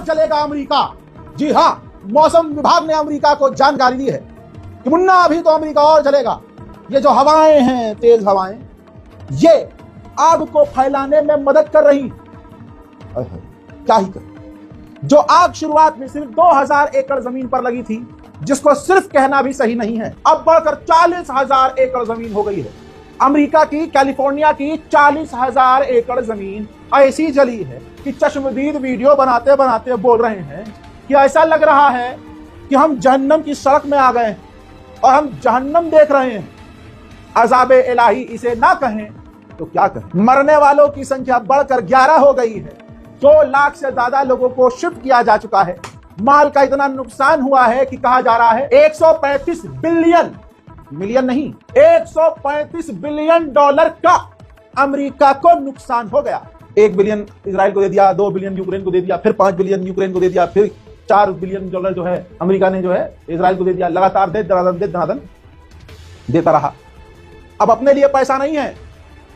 जलेगा अमेरिका। जी हां, मौसम विभाग ने अमेरिका को जानकारी दी है कि मुन्ना अभी तो अमेरिका और जलेगा। ये जो हवाएं हैं, तेज हवाएं, ये आग को फैलाने में मदद कर रही। क्या ही कर, जो आग शुरुआत में सिर्फ 2000 एकड़ जमीन पर लगी थी, जिसको सिर्फ कहना भी सही नहीं है, अब बढ़कर 40,000 एकड़ जमीन हो गई है। अमेरिका की, कैलिफोर्निया की 40,000 एकड़ जमीन ऐसी जली है कि चश्मदीद वीडियो बनाते बनाते बोल रहे हैं कि ऐसा लग रहा है कि हम जहन्नम की सड़क में आ गए हैं और हम जहन्नम देख रहे हैं। अज़ाबे इलाही इसे ना कहें तो क्या कहें। मरने वालों की संख्या बढ़कर 11 हो गई है। 2 लाख से ज्यादा लोगों को शिफ्ट किया जा चुका है। माल का इतना नुकसान हुआ है कि कहा जा रहा है 135 बिलियन, मिलियन नहीं, 135 बिलियन डॉलर का अमेरिका को नुकसान हो गया। 1 बिलियन इजराइल को दे दिया, 2 बिलियन यूक्रेन को दे दिया, फिर 5 बिलियन यूक्रेन को दे दिया, फिर 4 बिलियन डॉलर जो है अमेरिका ने जो है इजराइल को दे दिया। लगातार दे देता रहा। अब अपने लिए पैसा नहीं है,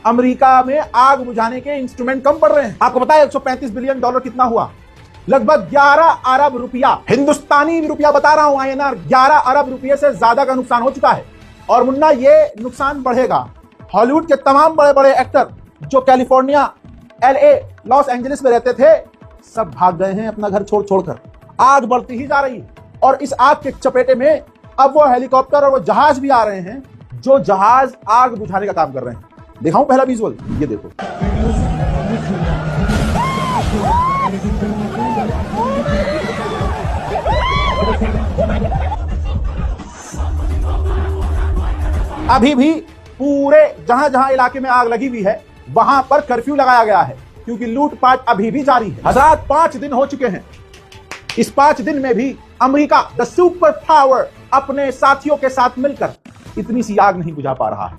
अमेरिका में आग बुझाने के इंस्ट्रूमेंट कम पड़ रहे हैं। आपको पता है 135 बिलियन डॉलर कितना हुआ? लगभग 11 अरब रुपया, हिंदुस्तानी रुपया बता रहा हूं, INR 11 अरब रुपये से ज्यादा का नुकसान हो चुका है। और मुन्ना, ये नुकसान बढ़ेगा। हॉलीवुड के तमाम बड़े बड़े एक्टर जो कैलिफोर्निया, LA, लॉस एंजलिस में रहते थे, सब भाग गए हैं अपना घर छोड़कर। आग बढ़ती ही जा रही है और इस आग के चपेटे में अब वो हेलीकॉप्टर और वो जहाज भी आ रहे हैं जो जहाज आग बुझाने का काम कर रहे हैं। दिखाऊं पहला विजुअल, ये देखो। अभी भी पूरे जहां जहां इलाके में आग लगी हुई है वहां पर कर्फ्यू लगाया गया है क्योंकि लूटपाट अभी भी जारी है। हज़रात, 5 दिन हो चुके हैं। इस 5 दिन में भी अमेरिका, द सुपर पावर, अपने साथियों के साथ मिलकर इतनी सी आग नहीं बुझा पा रहा है।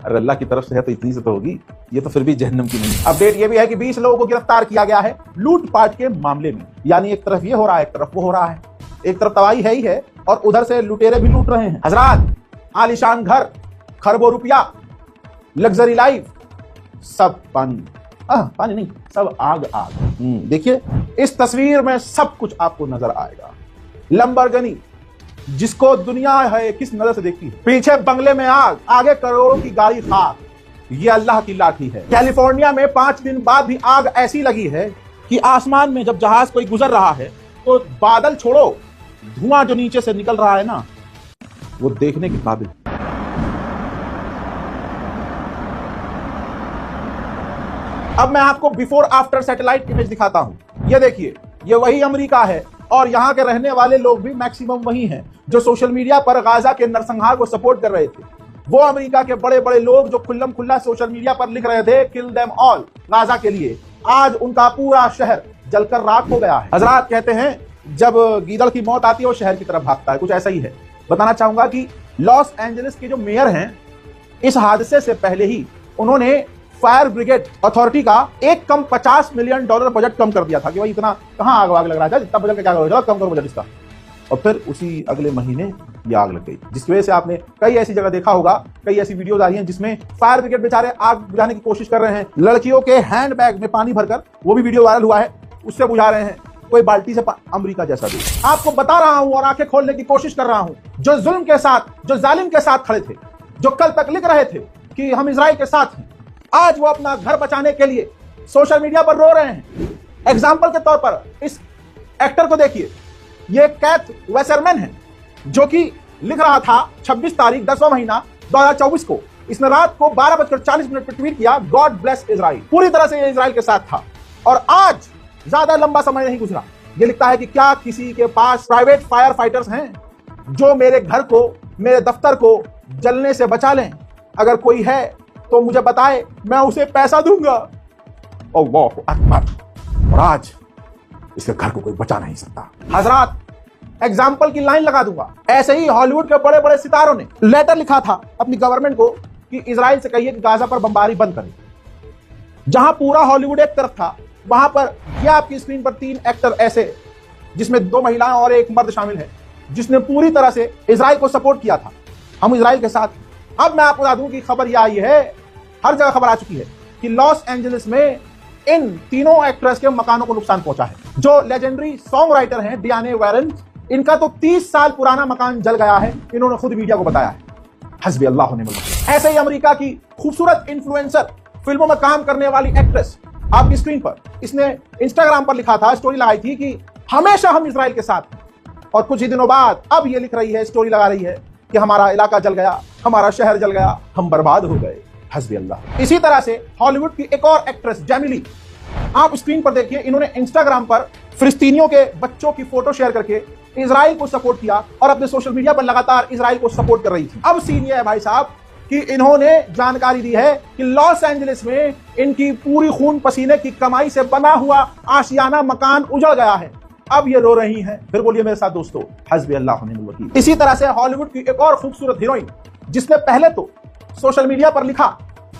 अरे अल्लाह की तरफ से है तो इतनी से तो होगी, ये तो फिर भी जहन्नम की नहीं। अपडेट ये भी है कि 20 लोगों को गिरफ्तार किया गया है लूटपाट के मामले में। यानी एक तरफ ये हो रहा है, एक तरफ वो हो रहा है। एक तरफ तबाही है ही है और उधर से लुटेरे भी लूट रहे हैं। हजरात, आलीशान घर, खरबों रुपया, लग्जरी लाइफ, सब पानी। पानी नहीं, सब आग आग। देखिए इस तस्वीर में सब कुछ आपको नजर आएगा। लंबरगिनी, जिसको दुनिया है किस नजर से देखती है, पीछे बंगले में आग, आगे करोड़ों की गाड़ी खाक। ये अल्लाह की लाठी है। कैलिफोर्निया में 5 दिन बाद भी आग ऐसी लगी है कि आसमान में जब जहाज कोई गुजर रहा है तो बादल छोड़ो, धुआं जो नीचे से निकल रहा है ना, वो देखने के काबिल। अब मैं आपको बिफोर आफ्टर सैटेलाइट इमेज दिखाता हूं। ये देखिए, ये वही अमेरिका है और यहां के रहने वाले लोग भी मैक्सिमम वही हैं जो सोशल मीडिया पर गाजा के नरसंहार को सपोर्ट कर रहे थे। वो अमेरिका के बड़े बड़े लोग जो खुल्लम खुल्ला सोशल मीडिया पर लिख रहे थे किल देम ऑल गाजा के लिए, आज उनका पूरा शहर जलकर राख हो गया है। हजरात कहते हैं जब गीदड़ की मौत आती है वो शहर की तरफ भागता है, कुछ ऐसा ही है। बताना चाहूंगा कि लॉस एंजलिस के जो मेयर हैं, इस हादसे से पहले ही उन्होंने फायर ब्रिगेड अथॉरिटी का एक कम $50 मिलियन बजट कम कर दिया था कि भाई इतना कहां आग वाग लग रहा है, जितना बजट का क्या करोगे, कम करो बजट इसका। और फिर उसी अगले महीने ये आग लग गई, जिसकी वजह से आपने कई ऐसी जगह देखा होगा, कई ऐसी वीडियोज आ रही हैं जिसमें फायर ब्रिगेड बेचारे आग बुझाने की कोशिश कर रहे हैं, लड़कियों के हैंडबैग में पानी भरकर, वो भी वीडियो वायरल हुआ है, उससे बुझा रहे हैं, कोई बाल्टी से अमेरिका जैसा भी। आपको बता रहा हूं और आंखें खोलने की कोशिश कर रहा हूं, जो जुल्म के साथ, जो जालिम के साथ खड़े थे, जो कल तक लिख रहे थे कि हम इजराइल के साथ हैं, आज वो अपना घर बचाने के लिए सोशल मीडिया पर रो रहे हैं। एग्जाम्पल के तौर पर इस एक्टर को देखिए, ये कैथ वेसरमैन है जो कि लिख रहा था 26 तारीख 10वां महीना 2024 को। इसने रात को 12:40 पर ट्वीट किया, गॉड ब्लेस इजराइल। पूरी तरह से ये इजराइल के साथ था और आज ज्यादा लंबा समय नहीं गुजरा, ये लिखता है कि क्या किसी के पास प्राइवेट फायर फाइटर्स हैं जो मेरे घर को, मेरे दफ्तर को जलने से बचा लें? अगर कोई है तो मुझे बताए, मैं उसे पैसा दूंगा। अल्लाहु अकबर। और आज इसके घर को कोई बचा नहीं सकता। हजरात, एग्जाम्पल की लाइन लगा दूंगा, ऐसे ही हॉलीवुड के बड़े बड़े सितारों ने लेटर लिखा था अपनी गवर्नमेंट को कि इजराइल से कहिए कि गाजा पर बमबारी बंद करें। जहां पूरा हॉलीवुड एक तरफ था, वहां पर यह आपकी स्क्रीन पर 3 एक्टर ऐसे, जिसमें 2 महिलाएं और 1 मर्द शामिल है, जिसने पूरी तरह से इजराइल को सपोर्ट किया था। हम इजराइल के साथ। अब मैं आपको बता दूं कि खबर यह आई है, हर जगह खबर आ चुकी है कि लॉस एंजलिस में इन तीनों एक्ट्रेस के मकानों को नुकसान पहुंचा है। जो लेजेंडरी सॉन्ग राइटर हैं डियाने वैरन, इनका तो 30 साल पुराना मकान जल गया है, इन्होंने खुद मीडिया को बताया है। हस्बी अल्लाह व निअमल वकील। ऐसे ही अमेरिका की खूबसूरत इन्फ्लुएंसर, फिल्मों में काम करने वाली एक्ट्रेस, आपकी स्क्रीन पर इसने इंस्टाग्राम पर लिखा था, स्टोरी लगाई थी कि हमेशा हम इजराइल के साथ हैं, और कुछ ही दिनों बाद अब ये लिख रही है, स्टोरी लगा रही है कि हमारा इलाका जल गया, हमारा शहर जल गया, हम बर्बाद हो गए। हस्बी अल्लाह। इसी तरह से हॉलीवुड की एक और एक्ट्रेस जेमिली, आप स्क्रीन पर देखिए, इन्होंने इंस्टाग्राम पर फिलिस्तीनियों के बच्चों की फोटो शेयर करके इजराइल को सपोर्ट किया और अपने सोशल मीडिया पर लगातार इजराइल को सपोर्ट कर रही थी। अब सीन ये है भाई साहब कि इन्होंने जानकारी दी है कि लॉस एंजलिस में इनकी पूरी खून पसीने की कमाई से बना हुआ आशियाना मकान उजड़ गया है। अब ये रो रही हैं। फिर बोलिए मेरे साथ दोस्तों, हस्बी अल्लाह व निअमल वकील। इसी तरह से हॉलीवुड की एक और खूबसूरत हीरोइन, जिसने पहले तो सोशल मीडिया पर लिखा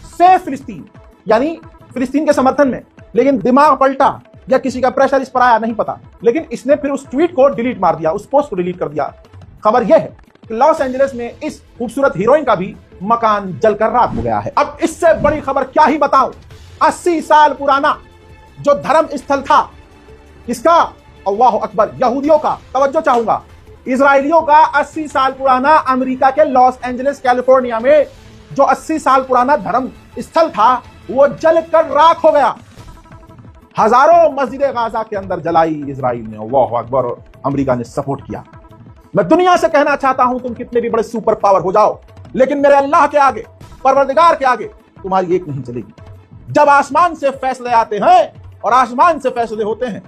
सेफ फिलिस्तीन, यानी फिलिस्तीन के समर्थन में, लेकिन दिमाग पलटा या किसी का प्रेशर इस पर आया नहीं पता, लेकिन इसने फिर उस ट्वीट को डिलीट मार दिया, उस पोस्ट को डिलीट कर दिया। खबर यह है कि लॉस एंजलिस में इस खूबसूरत हीरोइन का भी मकान जलकर राख हो गया है। अब इससे बड़ी खबर क्या ही बताऊं, 80 साल पुराना जो धर्म स्थल था, किसका? अल्लाह अकबर, यहूदियों का। तवज्जो चाहूंगा, इजराइलियों का 80 साल पुराना, अमेरिका के लॉस एंजलिस कैलिफोर्निया में जो 80 साल पुराना धर्म स्थल था, वो जलकर राख हो गया। हजारों मस्जिदें गाजा के अंदर जलाई इजराइल ने, अल्लाह अकबर, और अमेरिका ने सपोर्ट किया। मैं दुनिया से कहना चाहता हूं, तुम कितने भी बड़े सुपर पावर हो जाओ, लेकिन मेरे अल्लाह के आगे, परवरदिगार के आगे तुम्हारी एक नहीं चलेगी। जब आसमान से फैसले आते हैं और आसमान से फैसले होते हैं,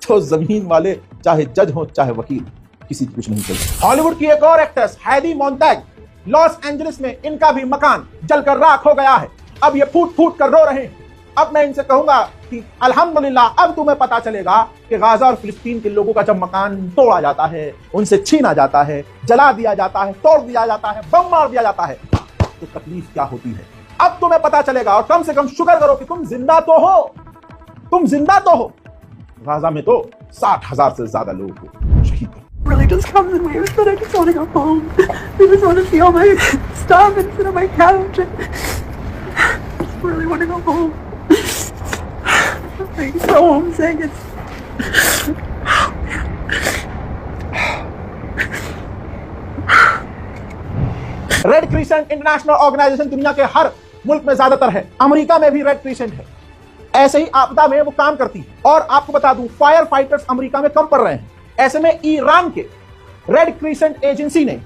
तो जमीन वाले चाहे जज हो चाहे वकील, किसी की कुछ नहीं चलती। हॉलीवुड की एक और एक्ट्रेस हैदी मोंटैग, लॉस एंजलिस में इनका भी मकान जलकर राख हो गया है। अब ये फूट फूट कर रो रहे हैं। अब मैं इनसे कहूंगा कि अल्हम्दुलिल्लाह, अब तुम्हें पता चलेगा कि गाजा और फिलिस्तीन के लोगों का जब मकान तोड़ा जाता है, उनसे छीना जाता है, जला दिया जाता है, तोड़ दिया जाता है, बम मार दिया जाता है, तो तकलीफ क्या होती है। अब तुम्हें पता चलेगा, और कम से कम शुक्र करो कि तुम जिंदा तो हो, तुम जिंदा तो हो। गाजा में तो 60,000 से ज्यादा लोगों को शहीद कर। Really just comes in waves, but I just want to go home. I just want to see all my stuff and sit on my couch. I just really want to go home. I'm so homesick. Red crescent international organisation दुनिया के हर मुल्क में ज्यादातर है, America में भी red crescent है। ऐसे ही आपदा में वो काम करती है। और आपको बता दूं, फायर फाइटर्स अमेरिका में कम पड़ रहे हैं। ऐसे में ईरान के रेड क्रिसेंट एजेंसी ने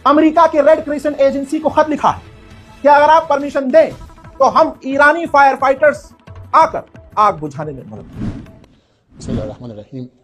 अमेरिका के रेड क्रिसेंट एजेंसी को खत लिखा है कि अगर आप परमिशन दें तो हम ईरानी फायर फाइटर्स आकर आग बुझाने में मदद करेंगे। बिस्मिल्लाहिर्रहमानिर्रहीम।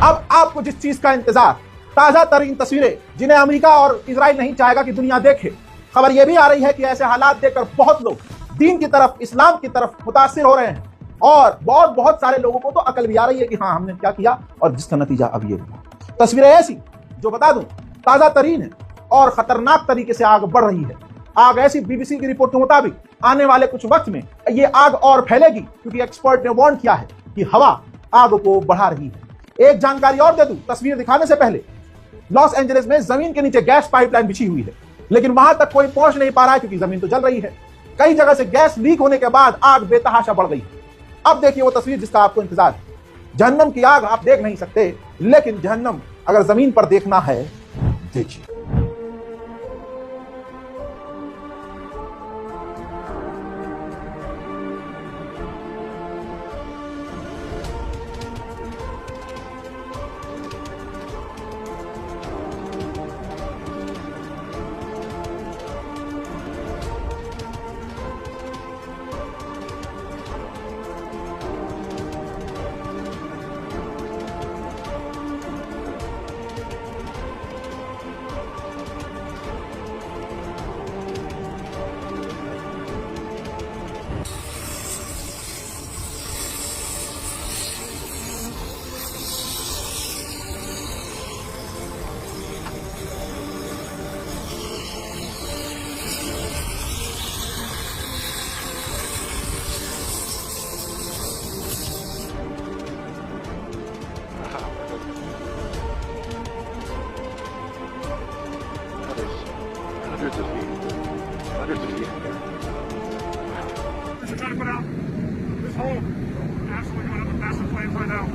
अब आपको जिस चीज का इंतजार, ताजा तरीन तस्वीरें जिन्हें अमेरिका और इजराइल नहीं चाहेगा कि दुनिया देखे। खबर यह भी आ रही है कि ऐसे हालात देखकर बहुत लोग दीन की तरफ, इस्लाम की तरफ मुतासिर हो रहे हैं, और बहुत सारे लोगों को तो अकल भी आ रही है कि हाँ, हमने क्या किया और जिसका नतीजा अब ये हुआ। तस्वीरें ऐसी जो बता दूं ताजा तरीन है और खतरनाक तरीके से आग बढ़ रही है। आग ऐसी, बीबीसी की रिपोर्ट के मुताबिक आने वाले कुछ वक्त में ये आग और फैलेगी, क्योंकि एक्सपर्ट ने वार्न किया है कि हवा आग को बढ़ा रही है। एक जानकारी और दे दूं तस्वीर दिखाने से पहले, लॉस एंजलिस में जमीन के नीचे गैस पाइपलाइन बिछी हुई है, लेकिन वहां तक कोई पहुंच नहीं पा रहा है क्योंकि जमीन तो जल रही है। कई जगह से गैस लीक होने के बाद आग बेतहाशा बढ़ गई है। अब देखिए वो तस्वीर जिसका आपको इंतजार है। जहन्नम की आग आप देख नहीं सकते, लेकिन जहन्नम अगर जमीन पर देखना है, देखिए। Absolutely going up a massive flames right now.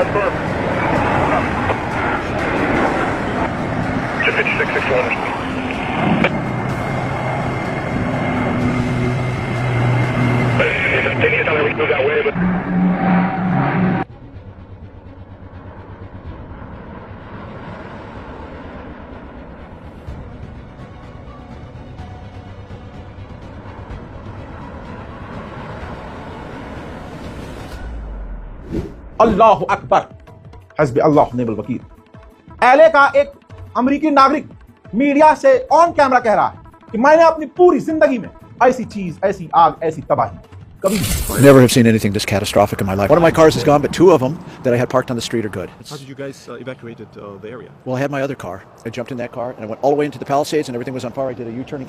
Confirm. 5661. Tenía esta vez that way, but अल्लाह अकबर, हस्बी अल्लाह नेबल वकील। एलए का एक अमेरिकी नागरिक मीडिया से ऑन कैमरा कह रहा है कि मैंने अपनी पूरी जिंदगी में ऐसी चीज, ऐसी आग, ऐसी तबाही कभी I never have seen anything this catastrophic in my life. One of my cars is gone, but two of them that I had parked on the street are good. How did you guys evacuate the area? Well, I had my other car. I jumped in that car and I went all the way into the Palisades and everything was on fire. I did a U-turn and came